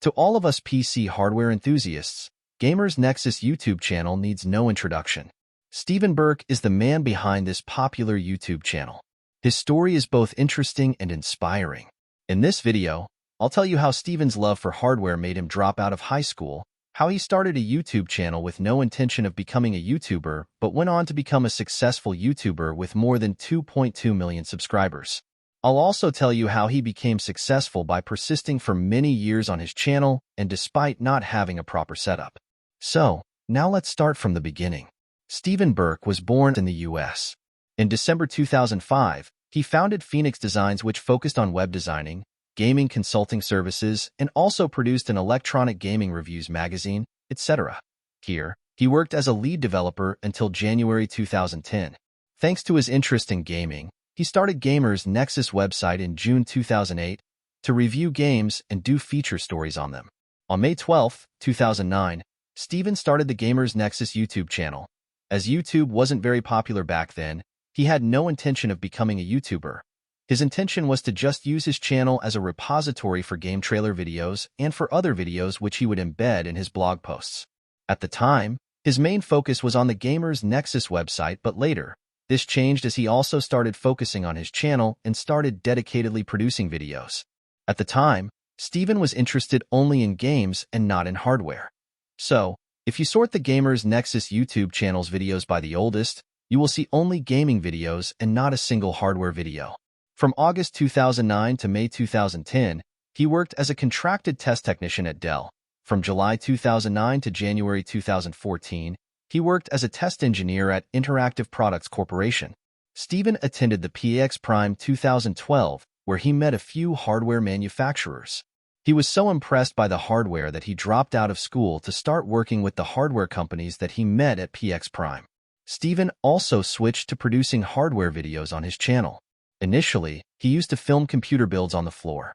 To all of us PC hardware enthusiasts, Gamers Nexus YouTube channel needs no introduction. Stephen Burke is the man behind this popular YouTube channel. His story is both interesting and inspiring. In this video, I'll tell you how Stephen's love for hardware made him drop out of high school, how he started a YouTube channel with no intention of becoming a YouTuber, but went on to become a successful YouTuber with more than 2.2 million subscribers. I'll also tell you how he became successful by persisting for many years on his channel and despite not having a proper setup. So, now let's start from the beginning. Stephen Burke was born in the U.S. In December 2005, he founded Phoenix Designs, which focused on web designing, gaming consulting services, and also produced an electronic gaming reviews magazine, etc. Here, he worked as a lead developer until January 2010. Thanks to his interest in gaming, he started Gamers Nexus website in June 2008 to review games and do feature stories on them. On May 12, 2009, Stephen started the Gamers Nexus YouTube channel. As YouTube wasn't very popular back then, he had no intention of becoming a YouTuber. His intention was to just use his channel as a repository for game trailer videos and for other videos which he would embed in his blog posts. At the time, his main focus was on the Gamers Nexus website, but later, this changed as he also started focusing on his channel and started dedicatedly producing videos. At the time, Stephen was interested only in games and not in hardware. So, if you sort the Gamers Nexus YouTube channel's videos by the oldest, you will see only gaming videos and not a single hardware video. From August 2009 to May 2010, he worked as a contracted test technician at Dell. From July 2009 to January 2014, he worked as a test engineer at Interactive Products Corporation. Stephen attended the PX Prime 2012, where he met a few hardware manufacturers. He was so impressed by the hardware that he dropped out of school to start working with the hardware companies that he met at PX Prime. Stephen also switched to producing hardware videos on his channel. Initially, he used to film computer builds on the floor.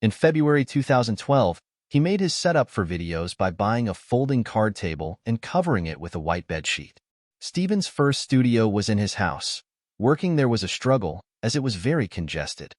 In February 2012, he made his setup for videos by buying a folding card table and covering it with a white bed sheet. Stephen's first studio was in his house. Working there was a struggle, as it was very congested.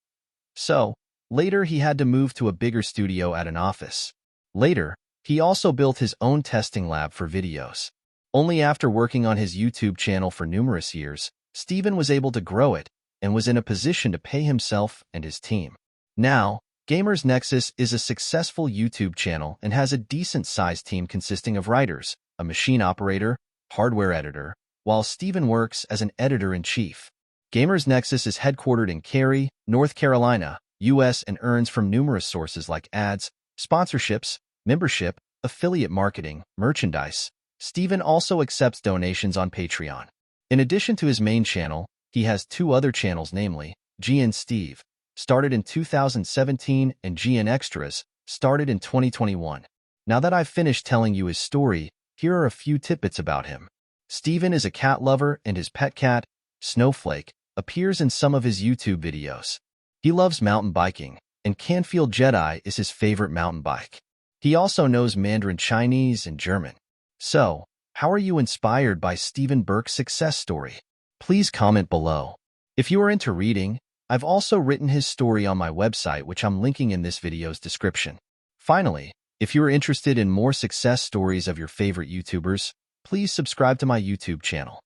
So, later he had to move to a bigger studio at an office. Later, he also built his own testing lab for videos. Only after working on his YouTube channel for numerous years, Stephen was able to grow it and was in a position to pay himself and his team. Now, Gamers Nexus is a successful YouTube channel and has a decent-sized team consisting of writers, a machine operator, hardware editor, while Stephen works as an editor-in-chief. Gamers Nexus is headquartered in Cary, North Carolina, U.S. and earns from numerous sources like ads, sponsorships, membership, affiliate marketing, merchandise. Stephen also accepts donations on Patreon. In addition to his main channel, he has two other channels, namely GN Steve, started in 2017, and GN Extras, started in 2021. Now that I've finished telling you his story, here are a few tidbits about him. Stephen is a cat lover, and his pet cat, Snowflake, appears in some of his YouTube videos. He loves mountain biking, and Canfield Jedi is his favorite mountain bike. He also knows Mandarin Chinese and German. So, how are you inspired by Stephen Burke's success story? Please comment below. If you are into reading, I've also written his story on my website, which I'm linking in this video's description. Finally, if you are interested in more success stories of your favorite YouTubers, please subscribe to my YouTube channel.